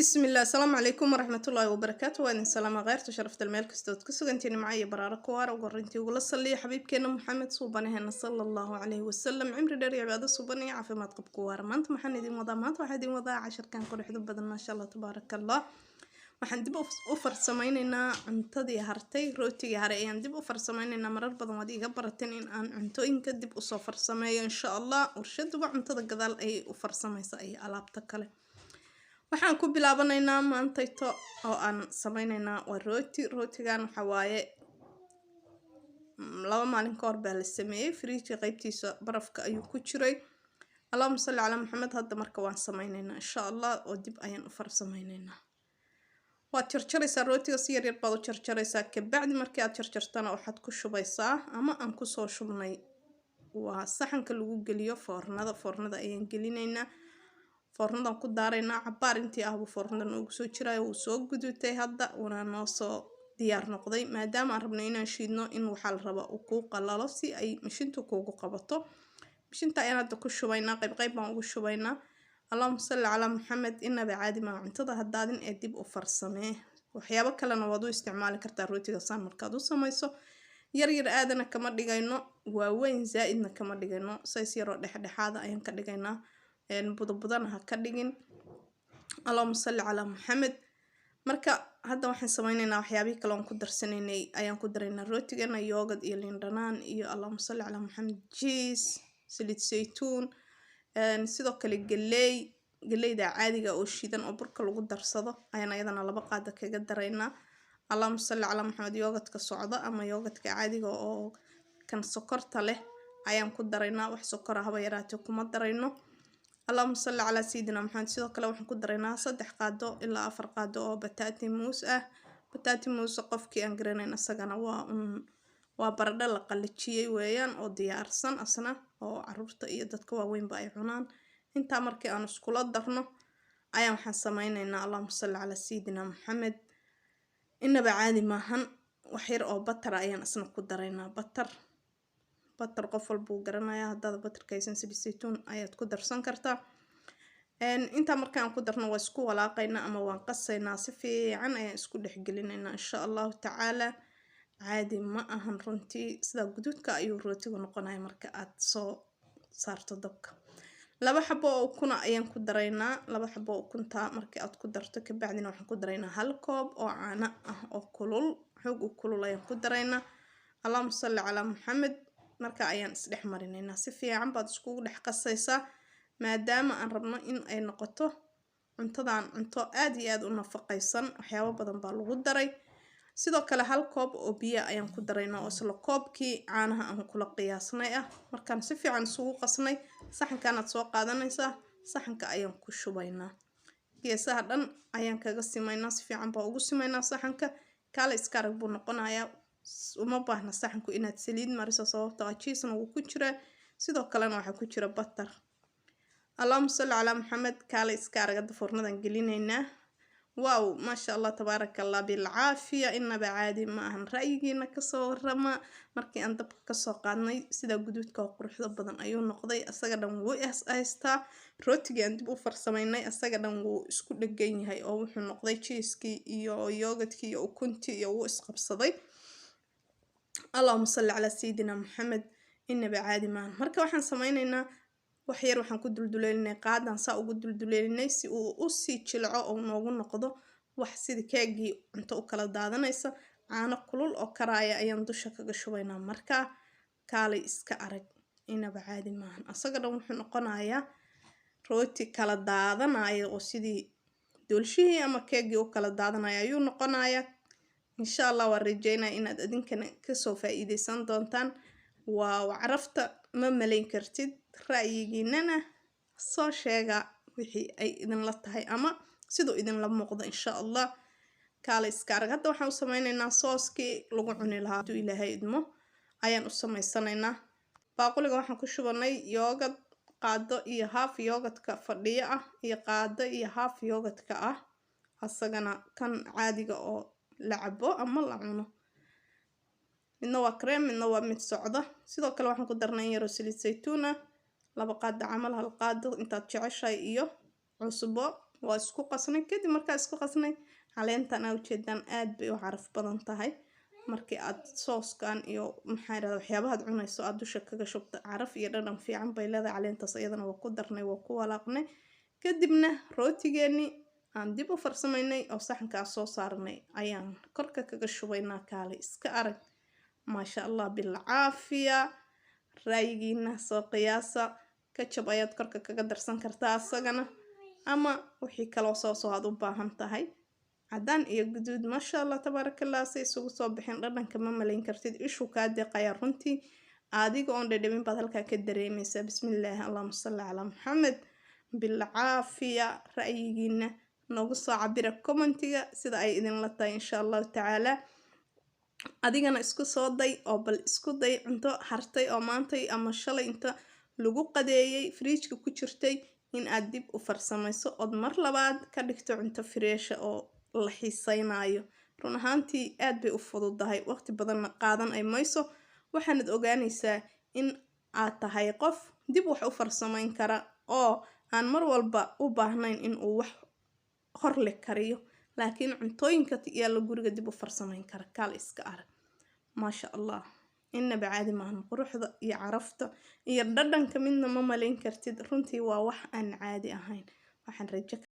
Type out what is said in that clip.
بسم الله السلام عليكم ورحمة الله وبركاته وإن سلام غير تشرفت الملك استود كسوغنتيني معايا برارة كوار وقرنتي وقول صلي حبيب كينا محمد صوبانه صلى الله عليه وسلم عمري داري عبادة صوباني عافي ما تقب كوار ما انت محن دي وضع ما انت واحد دي وضع 10 كان كل حدود بدل ما شاء الله تبارك الله waxaan dib u farsamaynaynaa cuntadii hartay rootiga hare ayaan dib u farsamaynaynaa marar badan waad iga barateen in aan cuntooyinka dib u soo farsameeyo insha Allah warshaduba cuntada gadaal ay u farsamaysaa ay alaabta kale waxaan ku bilaabanaynaa maantayto oo aan samaynaynaa waa rootigan waxa waaye laba maalin ka hor baa la sameeyay fridge qaybtiisa barafka ayuu ku jiray Allahumma salli ala Muhammad hadda marka waan samaynaynaa insha Allah oo dib ayaan u farsamaynaynaa waad jarjaraysaa rootiga si yar baad u jarjaraysaa ka bacdi markii aad jarjartana waxaad ku shubaysaa ama aan ku soo shubnay waa saxanka lagu geliyo foornada ayaan gelinaynaa foornadan ku daaraynaa cabaar intii ah foornadan ugu soo jiray oo soo gudutay hadda una noo soo diyaar noqday maadaama aan rabno inaan shiidno in waxa la rabo uu ku qalalo si ay mishintu kuugu qabato mishinta ayaan hadda ku shubaynaa qayb baan ugu shubaynaa اللهم صل على محمد إن بعادي ما عنتظر هدادين أديب وفرسمه وحيابا كلنا وضو استعمال كرتا روتي غسان مركادو سميسو ير آدنا كما ديغاينو ووين زائدنا كما ديغاينو سيسيرو دحادا أيان كديغاينا بدنا هكديغين اللهم صل على محمد marka hadda waxaan sameeynaa waxyaabihi kale oo ku darsanay ayaan ku dareynaa rootigana yogurt iyo liin dhanaan iyo اللهم صل على محمد cheese saliid saytuun sidoo kale galeyda caadiga oo shiidan oo burka lagu darsado ayaan ayadana laba qaada kaga dareynaa Allahumma salli ala Muhammad yogurtka socda ama yogurtka caadiga oo kan sokorta leh ayaan ku dareynaa wax sokor ah haba yaraatee kuma dareyno Allahumma salli ala sayidina Muhammad sidoo kale waxaan ku dareynaa 3 qaado ilaa 4 qaado oo bataati muus qofkii aan garaneyn asagana waa baradho la qalajiyay weeyaan oo diyaarsan asna oo caruurta iyo dadka waaweynba ay cunaan inta markii aan isku la darno ayaan waxaan sameynaynaa Allahumma salli ala sayidina Muhammad inaba caadi maahan wax yar oo batar ayaan asna ku dareynaa batar qof walba uu garanayaa hadda batarkaysan saliid saytuun ayaad ku darsan kartaa inta markaan ku darno waa isku walaaqaynaa ama waan qasaynaa si fiican ayaan isku dhexgelinaynaa insha Allah ta'ala عادي ما أهن رنتي سدا جدودك أيو روتيغو نقناي marka aad soo saarto dabka laba xabo oo kuna ayaan ku dareynaa laba xabo oo kunta markii aad ku darto ka bacdina waxaan ku dareynaa hal koob oo caano ah oo kulul xoog u kulul ayaan ku dareynaa Allahumma salli ala Muhammad marka ayaan isdhex marinaynaa si fiican baad isku dhex qasaysaa maadaama aan rabno in ay noqoto cuntadan cunto aad iyo aad u nafaqaysan waxyaabo badan baa lagu daray sidoo kale hal koob oo biyo ayaan ku dareynaa oo isla koobkii caanaha aan kula qiyaasnay ah markaan si fiican isugu qasnay saxankan aad soo qaadanaysaa saxanka ayaan ku shubaynaa geesaha dhan ayaan kaga simaynaa si fiican baa ugu simaynaa saxanka kale iska arag buu noqonayaa uma baahna saxanku inaad saliid mariso sababtoo ah cheese-na wuu ku jiraa sidoo kalena waxaa ku jira butter اللهم صل على محمد kale iska arag foornadan gelinaynaa واو ما شاء الله تبارك الله بالعافية إن بعادي ما هن رأينا كسر رما مركي أن دبك كسر قاني سيدا جدود كقرح ضبطن أيون نقضي أسجدن أستا روتي عند بوفر سميناي أسجدن وسكول الجيني هاي أو إحنا نقضي تشيسكي يوغتكي أو كنتي أو إسقب صدي اللهم صل على سيدنا محمد إن بعادي ما مركي وحن سمينا waxyar waxaan ku dulduleelinay qaadan saa ugu dulduleelinay si uu u sii jilco oo noogu noqdo wax sida keegii cunto u kala daadanaysa caano kulul oo karaaya ayaan dusha kaga shubaynaa markaa kaalay iska arag inaba caadi maahan asaga dhan wuxuu noqonayaa rooti kala daadanaya oo sidii doolshihii ama keegii u kala daadanaya ayuu noqonayaa insha Allah waan rajeynayaa inaad idinkana kasoo faa'iideysan doontaan waa carafta ma malayn kartid ra'yigiinana soo sheega wixii ay idin la tahay ama sidoo idin la muuqdo insha Allah kale iska arag hadda waxaan u sameynaynaa sooskii lagu cuni lahaa haduu Ilaahay idmo ayaan u sameysanaynaa baaquliga waxaan ku shubanay yogurt qaado iyo half yogurtka fadhiyo ah iyo qaado iyo half yogurtka ah asagana kan caadiga oo la cabo ama la cuno midna waa cream midna waa mid socda sidoo kale waxaan ku darnay yar saliid saytuun laba qaado camal hal qaado intaad jeceshahay iyo cusbo waa isku qasnay kadib markaa isku qasnay caleentan aa ujeedaan aad bay u caraf badan tahay markii aad sooskan iyo maxaa yirahdaa waxyaabaha aad cunayso aad dusha kaga shubto caraf iyo dhadhan fiican bay leedahay caleentaas iyadana waa ku darnay waa ku walaaqnay kadibna rootigeeni aan dib u farsamaynay oo saxankaas soo saarnay ayaan korka kaga shubaynaa kaale iska arag maasha allah bilcaafiya raayigiina soo qiyaasa kajab ayaad korka kaga darsan kartaa asagana ama wixii kaloo soos oo aad u baahan tahay cadaan iyo guduud maasha allah tabaarakallah si isugu soo bixin dhadhanka ma malayn kartid ishu kaa deeqaya runtii adiga oon dhadhamin baad halkaa ka dareemaysaa bismillaahi allahuma salli calaa maxamed bilcaafiya ra'yigiina noogu soo cabira commentiga sida ay idinla tahay insha allahu tacaala adigana isku soo day oo bal isku day cunto hartay oo maantay ama shalay inta lagu qadeeyay fridge-ka ku jirtay in aad dib u farsamayso ood mar labaad ka dhigto cunto freesha oo la xiisaynayo run ahaantii aad bay u fududahay waqti badanna qaadan ay mayso waxaanad ogaanaysaa in aad tahay qof dib wax u farsamayn kara oo aan mar walba u baahnayn in uu wax hor le kariyo laakiin cuntooyinka yaalla guriga dib u farsamayn kara kaal iska arag maasha allah inaba caadi maahan quruxda iyo carafta iyo dhadhanka midna ma malayn kartid runtii waa wax aan caadi ahayn waxaan rajo